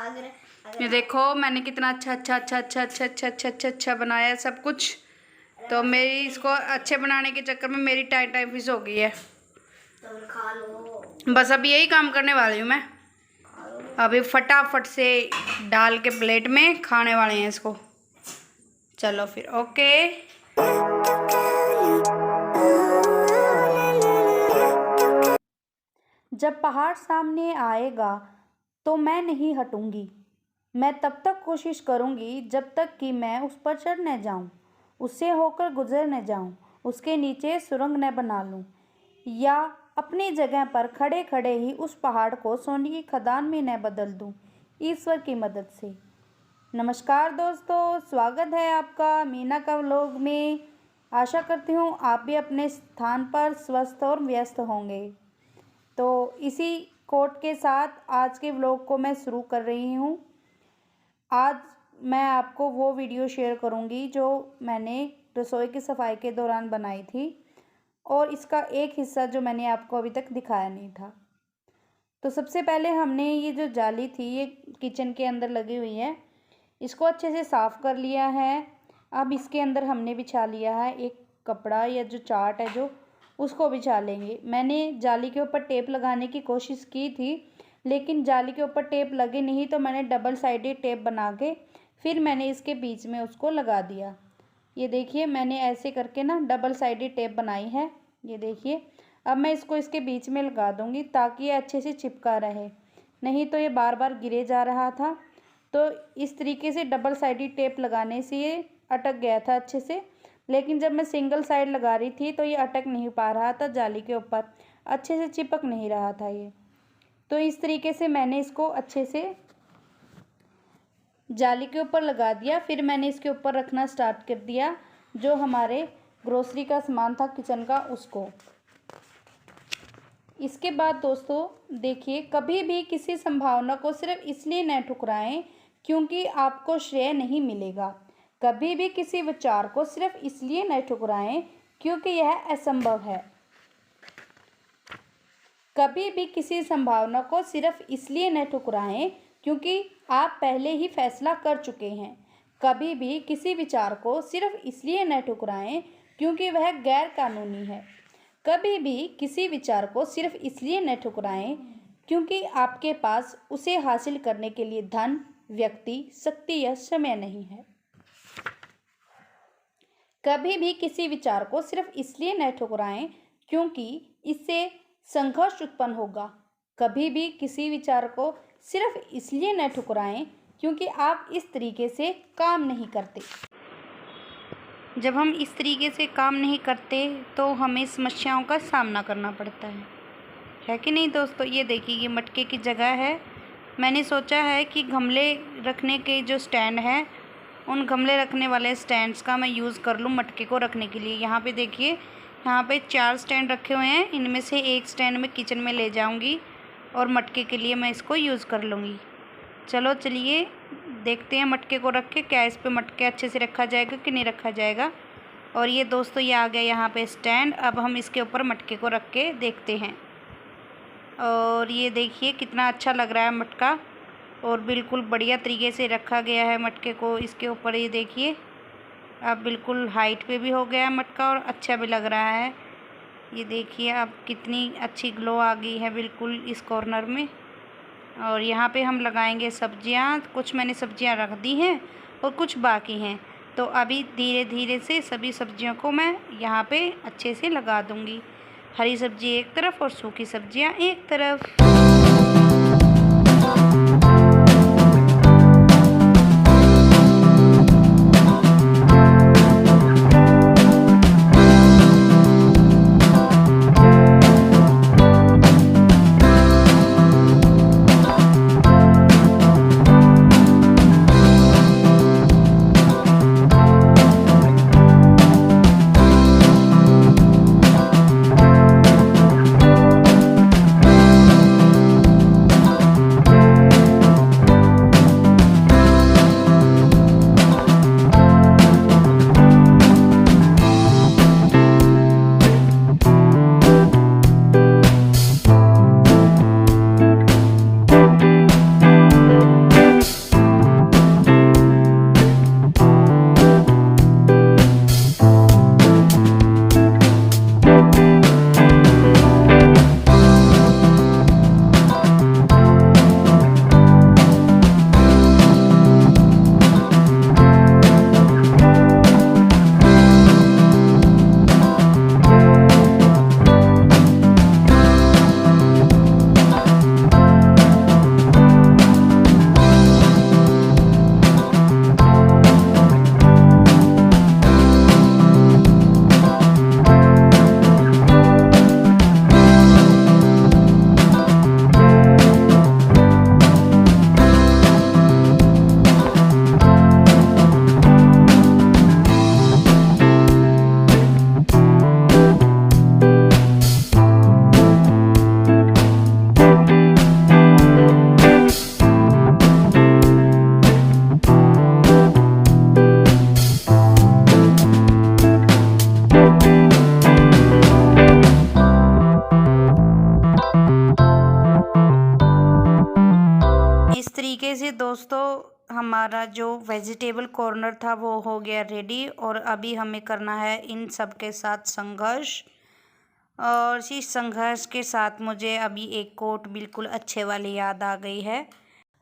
ये देखो मैंने कितना अच्छा बनाया है सब कुछ। तो मेरी इसको अच्छे बनाने के चक्कर में मेरी टाइम फिश हो गई है। तो खा लो। बस अभी यही काम करने वाली हूँ मैं। अभी फटाफट से डाल के प्लेट में खाने वाले हैं इसको। चलो फिर ओके। जब पहाड़ सामने आएगा तो मैं नहीं हटूंगी। मैं तब तक कोशिश करूंगी जब तक कि मैं उस पर चढ़ न जाऊं, उससे होकर गुजर न जाऊं, उसके नीचे सुरंग न बना लूं, या अपनी जगह पर खड़े खड़े ही उस पहाड़ को सोने की खदान में न बदल दूं, ईश्वर की मदद से। नमस्कार दोस्तों, स्वागत है आपका मीना का व्लॉग में। आशा करती हूँ आप भी अपने स्थान पर स्वस्थ और व्यस्त होंगे। तो इसी कोट के साथ आज के व्लॉग को मैं शुरू कर रही हूँ। आज मैं आपको वो वीडियो शेयर करूँगी जो मैंने रसोई की सफाई के दौरान बनाई थी, और इसका एक हिस्सा जो मैंने आपको अभी तक दिखाया नहीं था। तो सबसे पहले हमने ये जो जाली थी ये किचन के अंदर लगी हुई है, इसको अच्छे से साफ़ कर लिया है। अब इसके अंदर हमने बिछा लिया है एक कपड़ा या जो चाट है जो उसको बिछा लेंगे। मैंने जाली के ऊपर टेप लगाने की कोशिश की थी, लेकिन जाली के ऊपर टेप लगे नहीं, तो मैंने डबल साइडेड टेप बना के फिर मैंने इसके बीच में उसको लगा दिया। ये देखिए मैंने ऐसे करके ना डबल साइडेड टेप बनाई है। ये देखिए अब मैं इसको इसके बीच में लगा दूँगी ताकि ये अच्छे से चिपका रहे, नहीं तो ये बार बार गिरे जा रहा था। तो इस तरीके से डबल साइडेड टेप लगाने से ये अटक गया था अच्छे से, लेकिन जब मैं सिंगल साइड लगा रही थी तो ये अटक नहीं पा रहा था, जाली के ऊपर अच्छे से चिपक नहीं रहा था ये। तो इस तरीके से मैंने इसको अच्छे से जाली के ऊपर लगा दिया। फिर मैंने इसके ऊपर रखना स्टार्ट कर दिया जो हमारे ग्रोसरी का सामान था किचन का, उसको। इसके बाद दोस्तों देखिए, कभी भी किसी संभावना को सिर्फ इसलिए न ठुकराएं क्योंकि आपको श्रेय नहीं मिलेगा। कभी भी किसी विचार को सिर्फ इसलिए न ठुकराएं क्योंकि यह असंभव है। कभी भी किसी संभावना को सिर्फ इसलिए न ठुकराएं क्योंकि आप पहले ही फैसला कर चुके हैं। कभी भी किसी विचार को सिर्फ इसलिए न ठुकराएं क्योंकि वह गैर कानूनी है। कभी भी किसी विचार को सिर्फ इसलिए न ठुकराएं क्योंकि आपके पास उसे हासिल करने के लिए धन, व्यक्ति, शक्ति या समय नहीं है। कभी भी किसी विचार को सिर्फ इसलिए न ठुकराएं क्योंकि इससे संघर्ष उत्पन्न होगा। कभी भी किसी विचार को सिर्फ इसलिए न ठुकराएं क्योंकि आप इस तरीके से काम नहीं करते। जब हम इस तरीके से काम नहीं करते तो हमें समस्याओं का सामना करना पड़ता है कि नहीं दोस्तों। ये देखिए ये मटके की जगह है। मैंने सोचा है कि गमले रखने के जो स्टैंड है, उन गमले रखने वाले स्टैंड्स का मैं यूज़ कर लूँ मटके को रखने के लिए। यहाँ पे देखिए, यहाँ पे 4 स्टैंड रखे हुए हैं, इनमें से एक स्टैंड मैं किचन में ले जाऊँगी और मटके के लिए मैं इसको यूज़ कर लूँगी। चलो चलिए देखते हैं मटके को रख के क्या इस पे मटके अच्छे से रखा जाएगा कि नहीं रखा जाएगा। और ये दोस्तों ये आ गया यहाँ पे स्टैंड। अब हम इसके ऊपर मटके को रख के देखते हैं। और ये देखिए कितना अच्छा लग रहा है मटका, और बिल्कुल बढ़िया तरीके से रखा गया है मटके को इसके ऊपर। ये देखिए अब बिल्कुल हाइट पे भी हो गया है मटका और अच्छा भी लग रहा है। ये देखिए अब कितनी अच्छी ग्लो आ गई है बिल्कुल इस कॉर्नर में। और यहाँ पे हम लगाएंगे सब्जियाँ। कुछ मैंने सब्जियाँ रख दी हैं और कुछ बाकी हैं, तो अभी धीरे धीरे से सभी सब्जियों को मैं यहाँ पे अच्छे से लगा दूँगी। हरी सब्जी एक तरफ और सूखी सब्जियाँ एक तरफ। इस तरीके से दोस्तों हमारा जो वेजिटेबल कॉर्नर था वो हो गया रेडी, और अभी हमें करना है इन सब के साथ संघर्ष। और इस संघर्ष के साथ मुझे अभी एक कोट बिल्कुल अच्छे वाली याद आ गई है।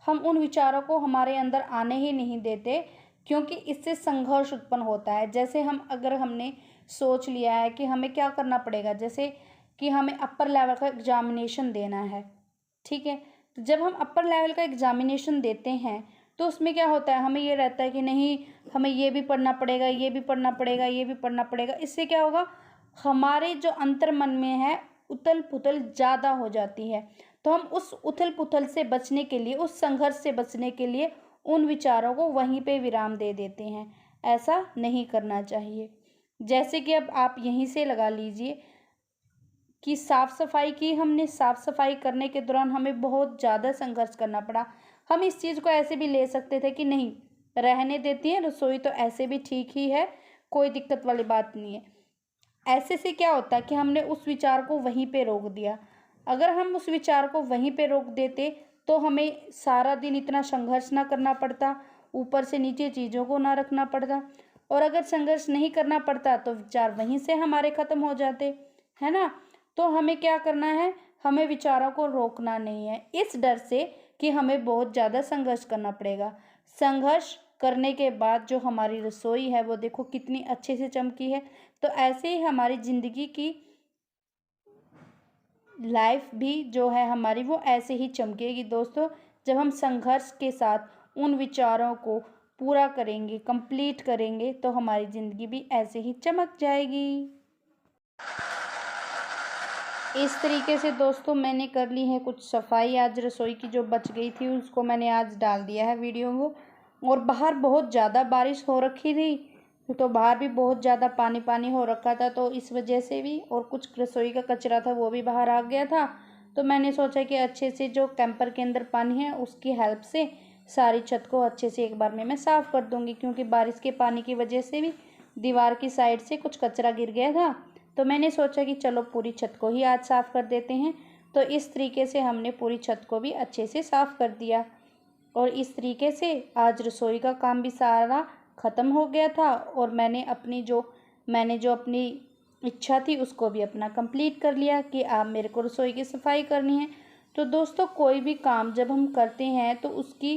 हम उन विचारों को हमारे अंदर आने ही नहीं देते, क्योंकि इससे संघर्ष उत्पन्न होता है। जैसे अगर हमने सोच लिया है कि हमें क्या करना पड़ेगा, जैसे कि हमें अपर लेवल का एग्जामिनेशन देना है, ठीक है। तो जब हम अपर लेवल का एग्जामिनेशन देते हैं तो उसमें क्या होता है, हमें ये रहता है कि नहीं, हमें ये भी पढ़ना पड़ेगा, ये भी पढ़ना पड़ेगा, ये भी पढ़ना पड़ेगा। इससे क्या होगा, हमारे जो अंतर मन में है उथल पुथल ज़्यादा हो जाती है। तो हम उस उथल पुथल से बचने के लिए, उस संघर्ष से बचने के लिए उन विचारों को वहीं पे विराम दे देते हैं। ऐसा नहीं करना चाहिए। जैसे कि अब आप यहीं से लगा लीजिए कि साफ़ सफाई की, हमने साफ़ सफाई करने के दौरान हमें बहुत ज़्यादा संघर्ष करना पड़ा। हम इस चीज़ को ऐसे भी ले सकते थे कि नहीं, रहने देती हैं, रसोई तो ऐसे भी ठीक ही है, कोई दिक्कत वाली बात नहीं है। ऐसे से क्या होता है कि हमने उस विचार को वहीं पे रोक दिया। अगर हम उस विचार को वहीं पे रोक देते तो हमें सारा दिन इतना संघर्ष ना करना पड़ता, ऊपर से नीचे चीज़ों को ना रखना पड़ता। और अगर संघर्ष नहीं करना पड़ता तो विचार वहीं से हमारे ख़त्म हो जाते, है ना। तो हमें क्या करना है, हमें विचारों को रोकना नहीं है, इस डर से कि हमें बहुत ज़्यादा संघर्ष करना पड़ेगा। संघर्ष करने के बाद जो हमारी रसोई है वो देखो कितनी अच्छे से चमकी है। तो ऐसे ही हमारी ज़िंदगी की लाइफ भी जो है हमारी, वो ऐसे ही चमकेगी दोस्तों, जब हम संघर्ष के साथ उन विचारों को पूरा करेंगे, कंप्लीट करेंगे, तो हमारी ज़िंदगी भी ऐसे ही चमक जाएगी। इस तरीके से दोस्तों मैंने कर ली है कुछ सफाई, आज रसोई की जो बच गई थी उसको मैंने आज डाल दिया है वीडियो को। और बाहर बहुत ज़्यादा बारिश हो रखी थी, तो बाहर भी बहुत ज़्यादा पानी पानी हो रखा था, तो इस वजह से भी, और कुछ रसोई का कचरा था वो भी बाहर आ गया था। तो मैंने सोचा कि अच्छे से जो कैंपर के अंदर पानी है उसकी हेल्प से सारी छत को अच्छे से एक बार में मैं साफ़ कर दूँगी, क्योंकि बारिश के पानी की वजह से भी दीवार की साइड से कुछ कचरा गिर गया था। तो मैंने सोचा कि चलो पूरी छत को ही आज साफ़ कर देते हैं। तो इस तरीके से हमने पूरी छत को भी अच्छे से साफ़ कर दिया, और इस तरीके से आज रसोई का काम भी सारा ख़त्म हो गया था। और मैंने जो अपनी इच्छा थी उसको भी अपना कंप्लीट कर लिया कि अब मेरे को रसोई की सफाई करनी है। तो दोस्तों कोई भी काम जब हम करते हैं तो उसकी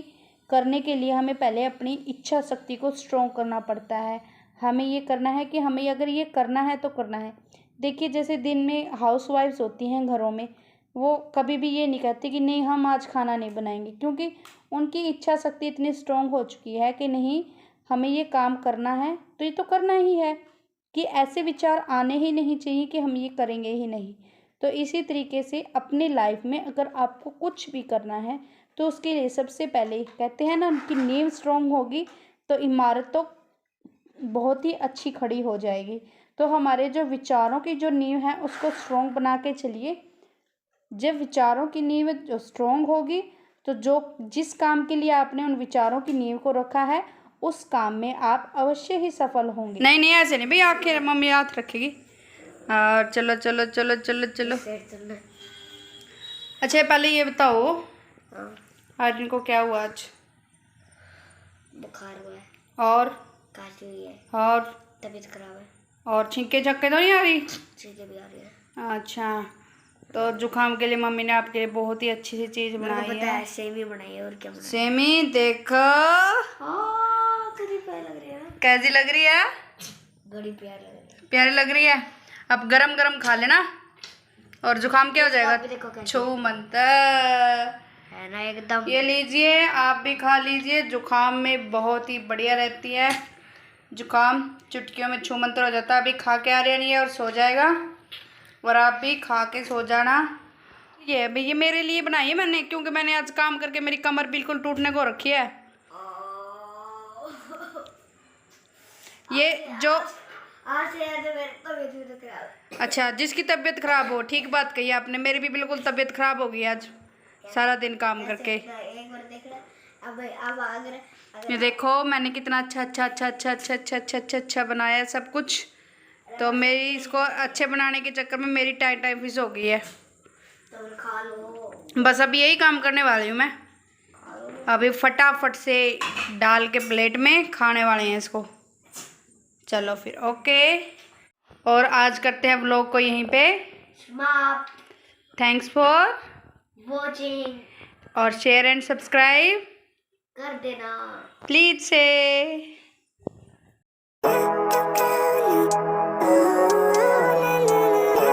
करने के लिए हमें पहले अपनी इच्छा शक्ति को स्ट्रॉन्ग करना पड़ता है। हमें ये करना है कि हमें अगर ये करना है तो करना है। देखिए जैसे दिन में हाउसवाइफ्स होती हैं घरों में, वो कभी भी ये नहीं कहती कि नहीं हम आज खाना नहीं बनाएंगे, क्योंकि उनकी इच्छा शक्ति इतनी स्ट्रॉन्ग हो चुकी है कि नहीं हमें ये काम करना है तो ये तो करना ही है, कि ऐसे विचार आने ही नहीं चाहिए कि हम ये करेंगे ही नहीं। तो इसी तरीके से अपनी लाइफ में अगर आपको कुछ भी करना है तो उसके लिए सबसे पहले कहते हैं ना कि नींव स्ट्रॉन्ग होगी तो इमारत तो बहुत ही अच्छी खड़ी हो जाएगी। तो हमारे जो विचारों की जो नींव है उसको स्ट्रॉन्ग बना के चलिए। जब विचारों की नींव जो स्ट्रॉन्ग होगी तो जिस काम के लिए आपने उन विचारों की नींव को रखा है उस काम में आप अवश्य ही सफल होंगे। नहीं नहीं ऐसे नहीं भाई, आखिर मम्मी हाथ रखेगी। चलो चलो चलो चलो चलो। अच्छा पहले ये बताओ आज इनको क्या हुआ? आज बुखार हुआ है और खांसी हुई है और तबीयत खराब है और छींके छक्के तो नहीं आ रही? छींके भी आ रही है। अच्छा, तो जुकाम के लिए मम्मी ने आपके लिए बहुत ही अच्छी सी चीज़ बनाई है। सेमी बनाई है, और क्या बनाई? सेमी देखो कितनी प्यारी लग रही है ना। कैसी लग रही है? बड़ी प्यारी लग रही है। प्यारी लग रही है। अब गरम गरम खा लेना और जुकाम क्या हो जाएगा? छू मंतर है ना एकदम। ये लीजिए, आप भी खा लीजिए, जुकाम में बहुत ही बढ़िया रहती है। जुकाम चुटकियों में छू मंतर हो जाता है। अभी खा के आ रही है और सो जाएगा, और आप भी खा के सो जाना। ये अभी ये मेरे लिए बनाई है मैंने, क्योंकि मैंने आज काम करके मेरी कमर बिल्कुल टूटने को रखी है। ये जो आज से मेरी तबीयत खराब। अच्छा, जिसकी तबीयत खराब हो, ठीक बात कही आपने, मेरी भी बिल्कुल तबीयत खराब हो गई आज सारा दिन काम करके। एक बार देख ले। अब अगर ये देखो मैंने कितना अच्छा अच्छा अच्छा अच्छा अच्छा अच्छा अच्छा अच्छा अच्छा बनाया सब कुछ। तो मेरी इसको अच्छे बनाने के चक्कर में मेरी टाइफाइड हो गई है। तो खा लो। बस अब यही काम करने वाली हूँ मैं। अभी फटाफट से डाल के प्लेट में खाने वाले हैं इसको। चलो फिर ओके, और आज करते हैं व्लॉग को यहीं पे समाप्त। थैंक्स फॉर वॉचिंग और शेयर एंड सब्सक्राइब कर देना प्लीज से।